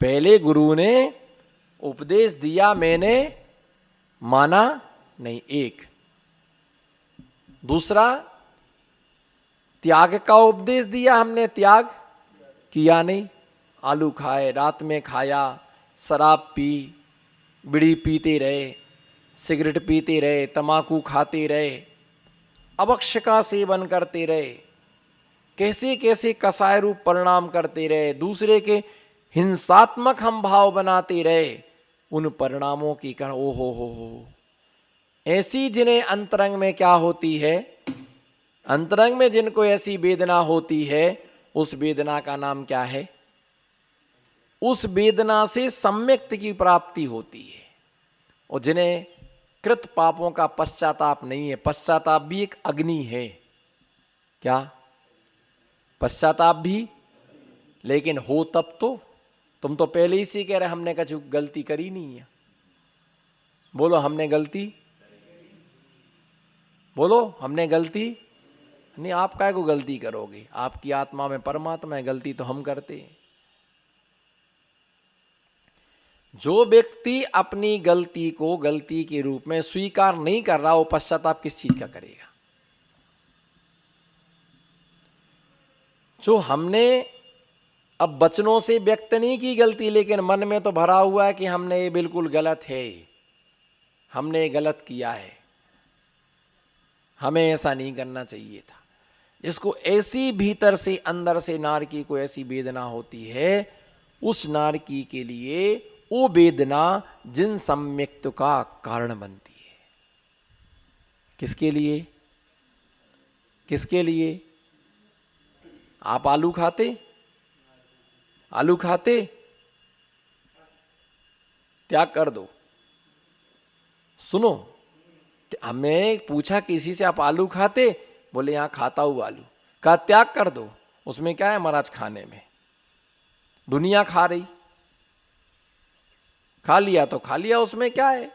पहले गुरु ने उपदेश दिया, मैंने माना नहीं, एक। दूसरा, त्याग का उपदेश दिया, हमने त्याग किया नहीं। आलू खाए, रात में खाया, शराब पी, बीड़ी पीते रहे, सिगरेट पीते रहे, तंबाकू खाते रहे, अभक्ष्य का सेवन करते रहे, कैसे कैसे कसाय रूप परिणाम करते रहे, दूसरे के हिंसात्मक हम भाव बनाते रहे। उन परिणामों की कारण ओ हो, ऐसी जिन्हें अंतरंग में क्या होती है, अंतरंग में जिनको ऐसी वेदना होती है, उस वेदना का नाम क्या है? उस वेदना से सम्यक्त की प्राप्ति होती है। और जिन्हें कृत पापों का पश्चाताप नहीं है, पश्चाताप भी एक अग्नि है। क्या? पश्चाताप भी, लेकिन हो तब तो। तुम तो पहले ही से कह रहे हमने कुछ गलती करी नहीं है। बोलो हमने गलती, बोलो हमने गलती नहीं। आप काय को गलती करोगे? आपकी आत्मा में परमात्मा है, गलती तो हम करते हैं। जो व्यक्ति अपनी गलती को गलती के रूप में स्वीकार नहीं कर रहा, वो पश्चाताप किस चीज का करेगा? जो हमने अब वचनों से व्यक्त नहीं की गलती, लेकिन मन में तो भरा हुआ है कि हमने ये बिल्कुल गलत है, हमने ये गलत किया है, हमें ऐसा नहीं करना चाहिए था। जिसको ऐसी भीतर से अंदर से नारकी को ऐसी वेदना होती है, उस नारकी के लिए वो वेदना जिन सम्यक्त का कारण बनती है। किसके लिए? किसके लिए? आप आलू खाते? आलू खाते? त्याग कर दो। सुनो, हमें पूछा किसी से आप आलू खाते? बोले यहां खाता हूं आलू। कहा त्याग कर दो। उसमें क्या है महाराज? खाने में दुनिया खा रही, खा लिया तो खा लिया, उसमें क्या है?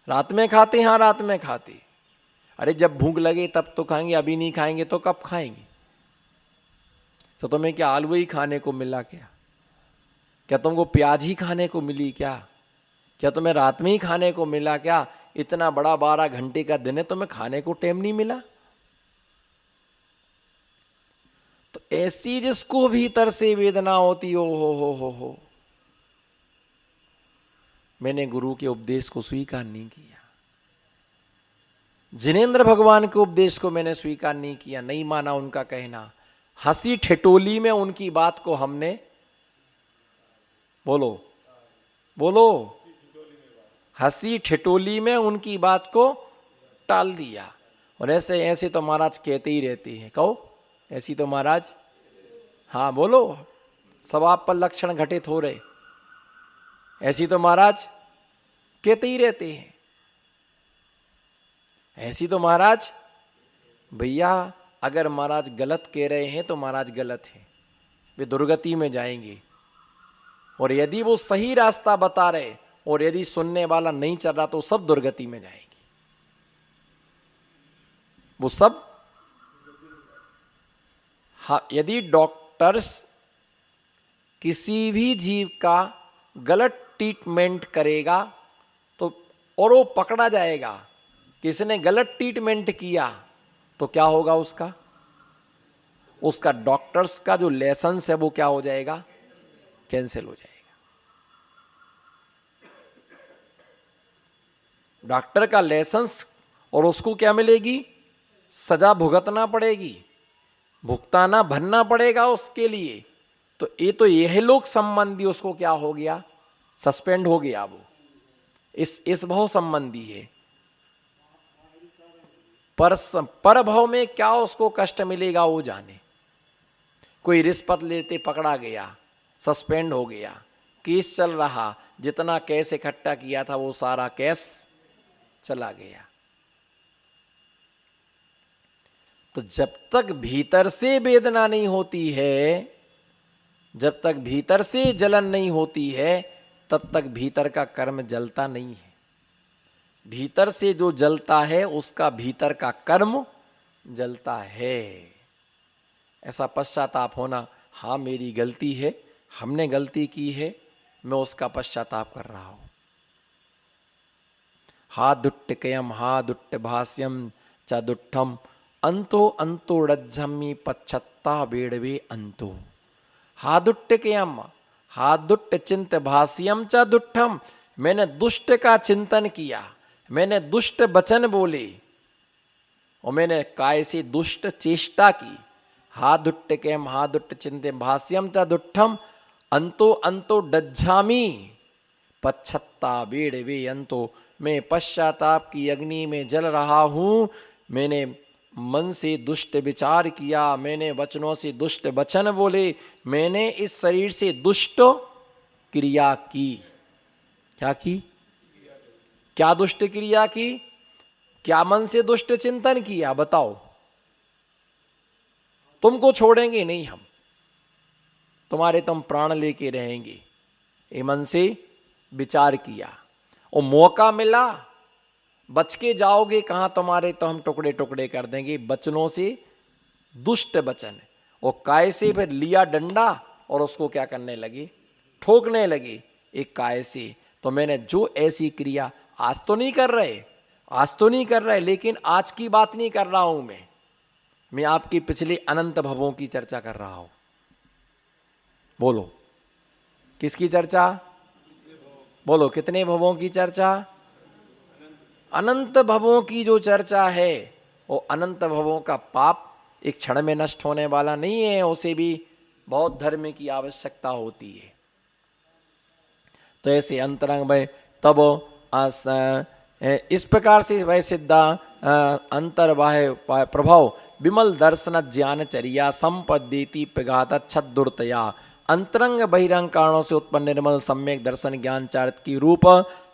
रात में खाते? हाँ रात में खाते। अरे जब भूख लगे तब तो खाएंगे, अभी नहीं खाएंगे तो कब खाएंगे? तो तुम्हें क्या आलू ही खाने को मिला क्या? क्या तुमको प्याज ही खाने को मिली क्या? क्या तुम्हें रात में ही खाने को मिला क्या? इतना बड़ा 12 घंटे का दिन है, तुम्हें खाने को टाइम नहीं मिला? तो ऐसी जिसको भीतर से वेदना होती हो, मैंने गुरु के उपदेश को स्वीकार नहीं किया, जिनेंद्र भगवान के उपदेश को मैंने स्वीकार नहीं किया, नहीं माना उनका कहना, हंसी ठिठोली में उनकी बात को हमने, बोलो बोलो, हंसी ठिठोली में उनकी बात को टाल दिया। और ऐसे ऐसे तो महाराज कहते ही रहते हैं। कहो ऐसी तो महाराज, हाँ बोलो, सब आप पर लक्षण घटित हो रहे, ऐसी तो महाराज कहते ही रहते हैं। ऐसी तो महाराज, भैया अगर महाराज गलत कह रहे हैं तो महाराज गलत है, वे दुर्गति में जाएंगे। और यदि वो सही रास्ता बता रहे और यदि सुनने वाला नहीं चल रहा तो सब दुर्गति में जाएंगे, वो सब। हाँ, यदि डॉक्टर्स किसी भी जीव का गलत ट्रीटमेंट करेगा तो, और वो पकड़ा जाएगा किसने गलत ट्रीटमेंट किया, तो क्या होगा? उसका डॉक्टर्स का जो लाइसेंस है वो क्या हो जाएगा? कैंसिल हो जाएगा। डॉक्टर का लाइसेंस, और उसको क्या मिलेगी? सजा भुगतना पड़ेगी, भुगताना भरना पड़ेगा उसके लिए। तो यह लोक संबंधी उसको क्या हो गया? सस्पेंड हो गया। वो इस भाव संबंधी है। पर भाव में क्या उसको कष्ट मिलेगा वो जाने। कोई रिश्वत लेते पकड़ा गया, सस्पेंड हो गया, केस चल रहा, जितना कैश इकट्ठा किया था वो सारा कैश चला गया। तो जब तक भीतर से वेदना नहीं होती है, जब तक भीतर से जलन नहीं होती है, तब तक भीतर का कर्म जलता नहीं है। भीतर से जो जलता है उसका भीतर का कर्म जलता है। ऐसा पश्चाताप होना, हाँ मेरी गलती है, हमने गलती की है, मैं उसका पश्चाताप कर रहा हूं। हा दुट्टकयम हा दुट्ट भाष्यम च दुट्ठम अंतो अंतो रज्जमी पच्छत्ता बेड़वे अंतो। हा दुट्टकयम हा दुट्ट चिंत भाष्यम च दुट्ठम, मैंने दुष्ट का चिंतन किया, मैंने दुष्ट वचन बोले और मैंने काय से दुष्ट चेष्टा की। हा दुट्ट केम हा दुट्ट चिंते भाष्यम च दुट्ठम अंतो अंतो डज्झामी पच्छत्ता बेड़ वे अंतो, मैं पश्चाताप की अग्नि में जल रहा हूं। मैंने मन से दुष्ट विचार किया, मैंने वचनों से दुष्ट वचन बोले, मैंने इस शरीर से दुष्ट क्रिया की। क्या की? क्या दुष्ट क्रिया की? क्या मन से दुष्ट चिंतन किया? बताओ। तुमको छोड़ेंगे नहीं हम, तुम्हारे तुम प्राण लेके रहेंगे। ये मन से विचार किया और मौका मिला, बच के जाओगे कहां तुम्हारे, तो हम टुकड़े टुकड़े कर देंगे वचनों से, दुष्ट वचन। और काय से फिर लिया डंडा और उसको क्या करने लगे? ठोकने लगे एक काय से। तो मैंने जो ऐसी क्रिया, आज तो नहीं कर रहे, आज तो नहीं कर रहे, लेकिन आज की बात नहीं कर रहा हूं मैं आपकी पिछले अनंत भवों की चर्चा कर रहा हूं। बोलो किसकी चर्चा? बोलो कितने भवों की चर्चा? अनंत भवों की जो चर्चा है, वो अनंत भवों का पाप एक क्षण में नष्ट होने वाला नहीं है, उसे भी बहुत धर्म की आवश्यकता होती है। तो ऐसे अंतरंग में तब इस प्रकार से वह सिद्धा अंतर्बाह्य प्रभाव विमल दर्शन ज्ञान चर्या संपद्येति प्रघात छदुर्तया, अंतरंग बहिरंग कारणों से उत्पन्न निर्मल सम्यक दर्शन ज्ञान चारित्र की रूप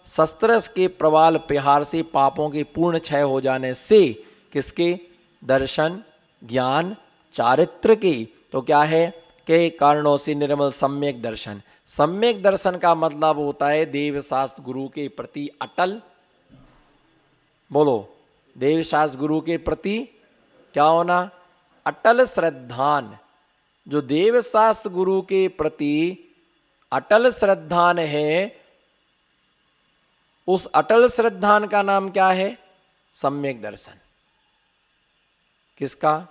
शस्त्र के प्रवाल प्रहार से पापों के पूर्ण क्षय हो जाने से, किसके? दर्शन ज्ञान चारित्र के। तो क्या है? के कारणों से निर्मल सम्यक दर्शन। सम्यक दर्शन का मतलब होता है देव शास्त्र गुरु के प्रति अटल, बोलो देव शास्त्र गुरु के प्रति क्या होना? अटल श्रद्धान। जो देव शास्त्र गुरु के प्रति अटल श्रद्धान है, उस अटल श्रद्धान का नाम क्या है? सम्यक दर्शन। किसका?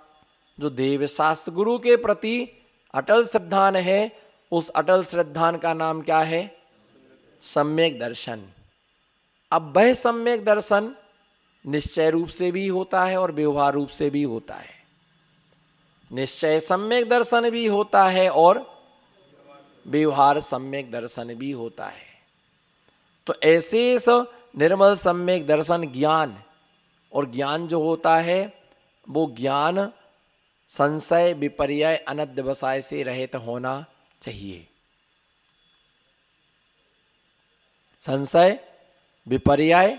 जो देव शास्त्र गुरु के प्रति अटल श्रद्धान है, उस अटल श्रद्धान का नाम क्या है? सम्यक दर्शन। अब वह सम्यक दर्शन निश्चय रूप से भी होता है और व्यवहार रूप से भी होता है। निश्चय सम्यक दर्शन भी होता है और व्यवहार सम्यक दर्शन भी होता है। तो ऐसे निर्मल सम्यक दर्शन ज्ञान, और ज्ञान जो होता है वो ज्ञान संशय विपर्यय अनध्यवसाय से रहित होना चाहिए। संशय विपर्यय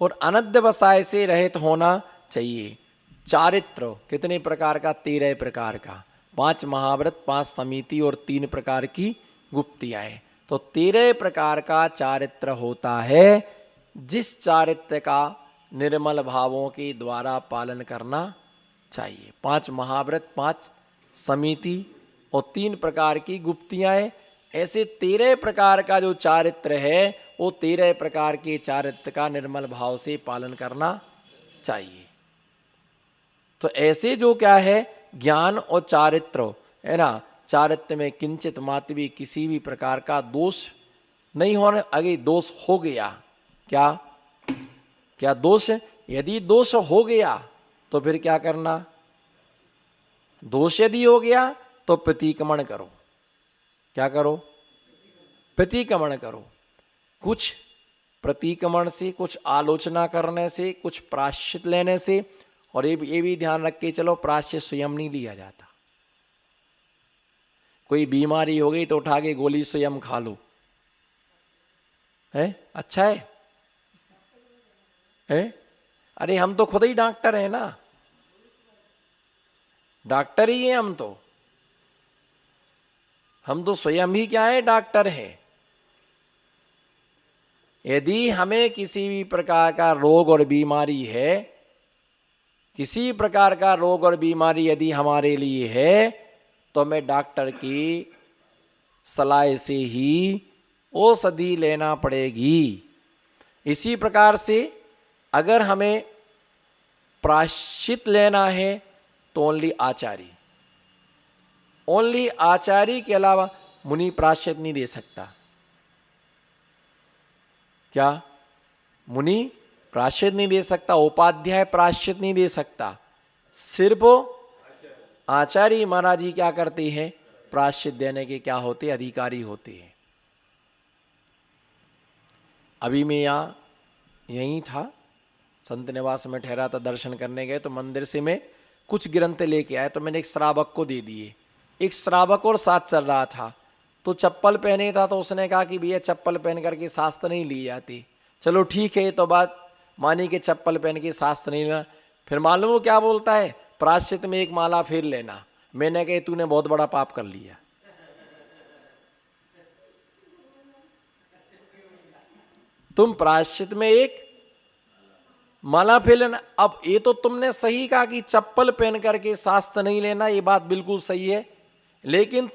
और अनध्यवसाय से रहित होना चाहिए। चारित्र कितने प्रकार का? 13 प्रकार का। 5 महाव्रत, 5 समिति और 3 प्रकार की गुप्तियाएं। तो 13 प्रकार का चारित्र होता है, जिस चारित्र का निर्मल भावों के द्वारा पालन करना चाहिए। 5 महाव्रत, 5 समिति और 3 प्रकार की गुप्तियाएं। ऐसे 13 प्रकार का जो चारित्र है, वो 13 प्रकार के चारित्र का निर्मल भाव से पालन करना चाहिए। तो ऐसे जो क्या है, ज्ञान और चारित्र है ना, चारित्र में किंचित मात्र भी किसी भी प्रकार का दोष नहीं होने। अगर दोष हो गया, क्या क्या दोष? यदि दोष हो गया तो फिर क्या करना? दोष यदि हो गया तो प्रतिक्रमण करो। क्या करो? प्रतिक्रमण करो। कुछ प्रतिक्रमण से, कुछ आलोचना करने से, कुछ प्रायश्चित लेने से। और ये भी ध्यान रख के चलो, प्रायश्चित स्वयं नहीं लिया जाता। कोई बीमारी हो गई तो उठा के गोली स्वयं खा लो, है अच्छा है? अरे हम तो खुद ही डॉक्टर हैं ना, डॉक्टर ही हैं हम तो स्वयं ही क्या है? डॉक्टर हैं। यदि हमें किसी भी प्रकार का रोग और बीमारी है किसी प्रकार का रोग और बीमारी यदि हमारे लिए है तो हमें डॉक्टर की सलाह से ही औषधि लेना पड़ेगी। इसी प्रकार से अगर हमें प्रायश्चित लेना है तो ओनली आचार्य, ओनली आचार्य के अलावा मुनि प्रायश्चित नहीं दे सकता। क्या? मुनि प्रायश्चित नहीं दे सकता, उपाध्याय प्रायश्चित नहीं दे सकता, सिर्फ आचार्य महाराज जी क्या करते हैं? प्रायश्चित देने के क्या होते? अधिकारी होते हैं। अभी मैं यहीं था, संत निवास में ठहरा था, दर्शन करने गए तो मंदिर से मैं कुछ ग्रंथ लेके आया तो मैंने एक श्रावक को दे दिए। एक श्रावक और साथ चल रहा था तो चप्पल पहने था तो उसने कहा कि भैया चप्पल पहन करके शास्त्र नहीं ली जाती। चलो ठीक है, ये तो बात मानी कि चप्पल पहन के शास्त्र नहीं लेना। फिर मालूम वो क्या बोलता है? प्रायश्चित में एक माला फिर लेना। मैंने कहा तूने बहुत बड़ा पाप कर लिया। तुम प्रायश्चित में एक माला फिर लेना। अब ये तो तुमने सही कहा कि चप्पल पहन करके शास्त्र नहीं लेना, ये बात बिल्कुल सही है, लेकिन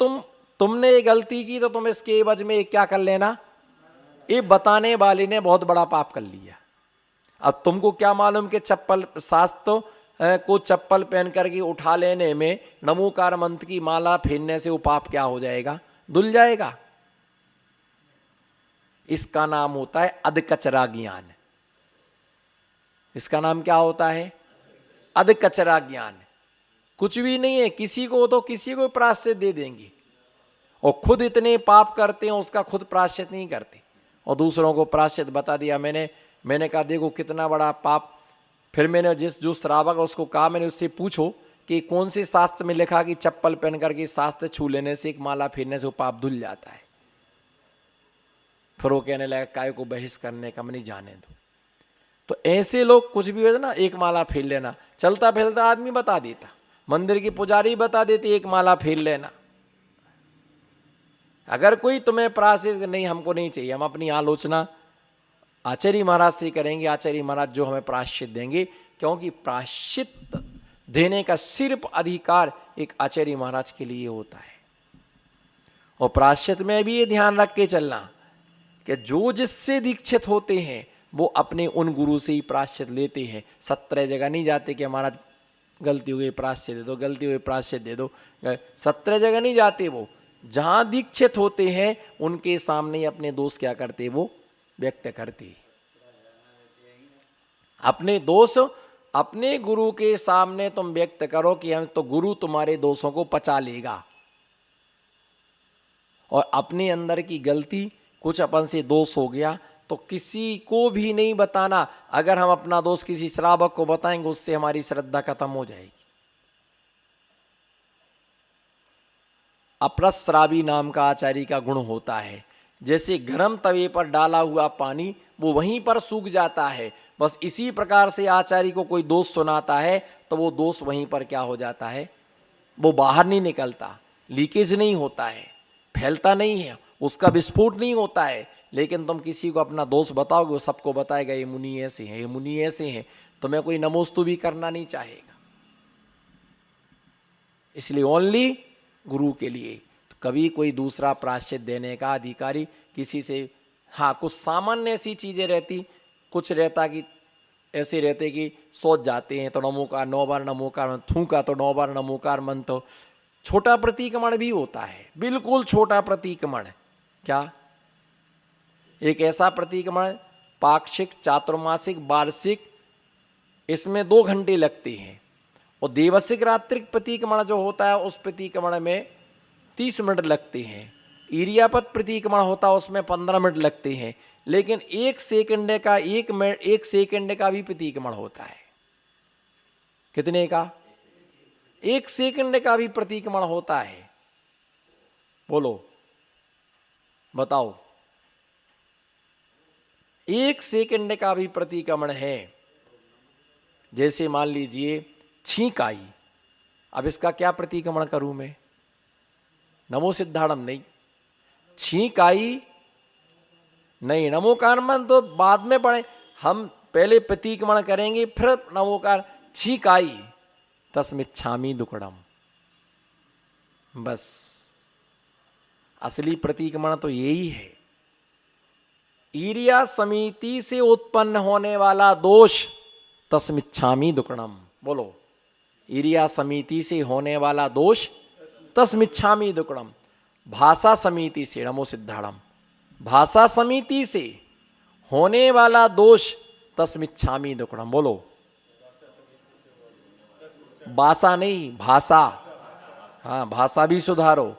तुमने ये गलती की तो तुम इसके एवज में क्या कर लेना? ये बताने वाले ने बहुत बड़ा पाप कर लिया। अब तुमको क्या मालूम कि चप्पल शास्त्र को चप्पल पहन करके उठा लेने में नमोकार मंत्र की माला फेरने से वो पाप क्या हो जाएगा? धुल जाएगा। इसका नाम होता है अधकचरा ज्ञान। इसका नाम क्या होता है? अधकचरा ज्ञान। कुछ भी नहीं है, किसी को तो किसी को प्रायश्चित दे देंगे और खुद इतने पाप करते हैं उसका खुद प्रायश्चित नहीं करते और दूसरों को प्रायश्चित बता दिया। मैंने कहा देखो कितना बड़ा पाप। फिर मैंने जो श्रावक है उसको कहा, मैंने उससे पूछो कि कौन से शास्त्र में लिखा कि चप्पल पहन करके शास्त्र छू लेने से, एक माला फेरने से वो पाप धुल जाता है। फिर वो कहने लगा काय को बहस करने का, मैंने जाने दो। तो ऐसे लोग कुछ भी हो ना, एक माला फेर लेना, चलता फिरता आदमी बता देता, मंदिर की पुजारी बता देती एक माला फेर लेना। अगर कोई तुम्हें प्रायश्चित नहीं, हमको नहीं चाहिए, हम अपनी आलोचना आचार्य महाराज से करेंगे। आचार्य महाराज जो हमें प्रायश्चित देंगे, क्योंकि प्रायश्चित देने का सिर्फ अधिकार एक आचार्य महाराज के लिए होता है। और प्रायश्चित में भी ये ध्यान रख के चलना कि जो जिससे दीक्षित होते हैं वो अपने उन गुरु से ही प्रायश्चित लेते हैं। 17 जगह नहीं जाते कि महाराज गलती हो गई प्रायश्चित दे दो, गलती हो गई प्रायश्चित दे दो। 17 जगह नहीं जाते। वो जहां दीक्षित होते हैं उनके सामने ही अपने दोष क्या करते? वो व्यक्त करते। अपने दोष अपने गुरु के सामने तुम व्यक्त करो कि हम तो गुरु तुम्हारे दोषों को पचा लेगा। और अपने अंदर की गलती, कुछ अपन से दोष हो गया तो किसी को भी नहीं बताना। अगर हम अपना दोष किसी श्रावक को बताएंगे उससे हमारी श्रद्धा खत्म हो जाएगी। अप्रस्रावी नाम का आचार्य का गुण होता है। जैसे गर्म तवे पर डाला हुआ पानी वो वहीं पर सूख जाता है, बस इसी प्रकार से आचार्य को कोई दोष सुनाता है तो वो दोष वहीं पर क्या हो जाता है? वो बाहर नहीं निकलता, लीकेज नहीं होता है, फैलता नहीं है, उसका विस्फोट नहीं होता है। लेकिन तुम किसी को अपना दोष बताओगे, वो सबको बताएगा ये मुनि ऐसे हैं, ये मुनि ऐसे हैं, तुम्हें कोई नमोस्तु भी करना नहीं चाहेगा। इसलिए ओनली गुरु के लिए। तो कभी कोई दूसरा प्रायश्चित देने का अधिकारी किसी से, हाँ कुछ सामान्य ऐसी चीजें रहती, कुछ रहता कि ऐसे रहते कि सोच जाते हैं तो नमोकार 9 बार नमोकार, थूका तो 9 बार नमोकार मंत्र। छोटा प्रतिक्रमण भी होता है, बिल्कुल छोटा प्रतिक्रमण। क्या? एक ऐसा प्रतिक्रमण पाक्षिक, चातुर्मासिक, वार्षिक, इसमें 2 घंटे लगते हैं। और देवसिक रात्रिक प्रतिक्रमण जो होता है उस प्रतिक्रमण में 30 मिनट लगते हैं। इरियापत प्रतिक्रमण होता है उसमें 15 मिनट लगते हैं। लेकिन 1 सेकंड का 1 सेकंड का भी प्रतिक्रमण होता है। कितने का? 1 सेकंड का भी प्रतिक्रमण होता है। बोलो बताओ, 1 सेकंड का भी प्रतिक्रमण है। जैसे मान लीजिए छींक आई, अब इसका क्या प्रतिक्रमण करूं मैं? नमो सिद्धाड़म नहीं, छींक आई नहीं, नमोकार मंत्र तो बाद में पढ़े, हम पहले प्रतिक्रमण करेंगे फिर नमोकार। छींक आई तस्मिच्छामि दुक्कडम। बस असली प्रतिक्रमण तो यही है। ईर्ष्या समिति से उत्पन्न होने वाला दोष तस्मिच्छामि दुक्कडम। बोलो, ईर्ष्या समिति से होने वाला दोष तस्मिच्छामि दुक्कडम। भाषा समिति से, नमो सिद्धाड़म, भाषा समिति से होने वाला दोष तस्मिच्छामि दुक्कडम। बोलो, भाषा नहीं, भाषा, हाँ भाषा भी सुधारो।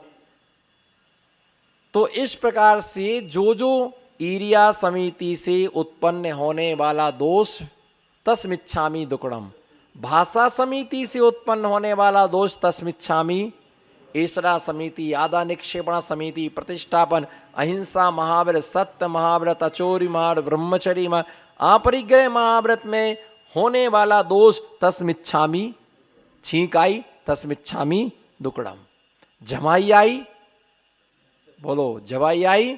तो इस प्रकार से जो जो ईर्ष्या समिति से उत्पन्न होने वाला दोष तस्मिच्छामि दुक्कडम, भाषा समिति से उत्पन्न होने वाला दोष तस्मिच्छामि, ईश्वरा समिति, आदा निक्षेपण समिति, प्रतिष्ठापन, अहिंसा महाव्रत, सत्य महाव्रत, अचोरी महाव्रत, ब्रह्मचर्य महाव्रत, अपरिग्रह महाव्रत में होने वाला दोष तस्मिच्छामि, छींक आई तस्मिच्छामि दुक्कडम। जमाई आई, बोलो जमाई आई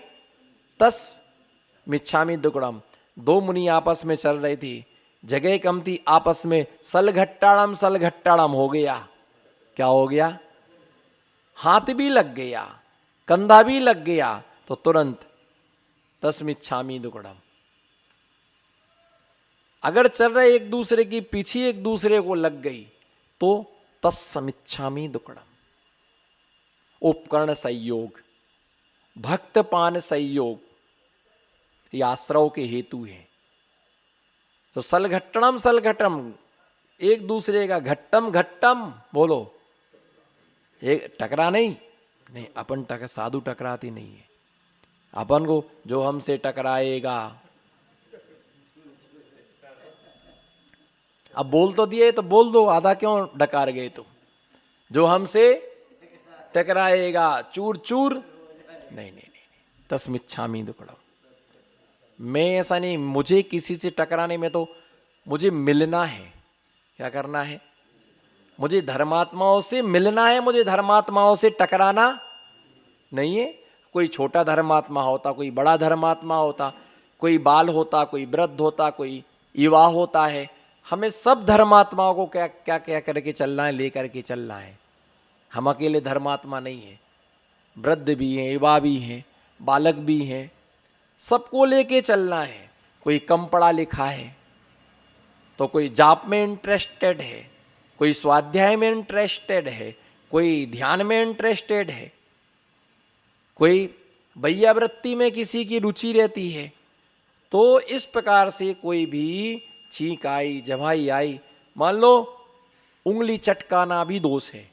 तस्मिच्छामि दुक्कडम। दो मुनि आपस में चल रही थी, जगह कम थी, आपस में सलघट्टाड़म हो गया। क्या हो गया? हाथ भी लग गया, कंधा भी लग गया, तो तुरंत तस्मिच्छामि दुक्कडम। अगर चल रहे एक दूसरे की पीछे एक दूसरे को लग गई तो तस्मिच्छामि दुक्कडम। उपकरण संयोग, भक्तपान संयोग, ये आश्रव के हेतु है। तो सलघट्टम सलघट्टम, एक दूसरे का घट्टम घट्टम, बोलो, एक टकरा नहीं, अपन साधु टकराती नहीं है। अपन को जो हमसे टकराएगा, अब बोल तो दिए तो बोल दो, आधा क्यों डकार गए तुम? जो हमसे टकराएगा चूर चूर, नहीं, तस्मिच्छामि दुक्कडम। मैं ऐसा नहीं, मुझे किसी से टकराने में तो मुझे मिलना है। क्या करना है? मुझे धर्मात्माओं से मिलना है, मुझे धर्मात्माओं से टकराना नहीं है। कोई छोटा धर्मात्मा होता, कोई बड़ा धर्मात्मा होता, कोई बाल होता, कोई वृद्ध होता, कोई युवा होता है। हमें सब धर्मात्माओं को क्या क्या क्या करके चलना है, लेकर के चलना है। हम अकेले धर्मात्मा नहीं है, वृद्ध भी हैं, युवा भी हैं, बालक भी हैं, सबको लेके चलना है। कोई कम पढ़ा लिखा है तो कोई जाप में इंटरेस्टेड है, कोई स्वाध्याय में इंटरेस्टेड है, कोई ध्यान में इंटरेस्टेड है, कोई वैयावृत्ति में किसी की रुचि रहती है। तो इस प्रकार से कोई भी छींक आई, जमाई आई, मान लो उंगली चटकाना भी दोष है।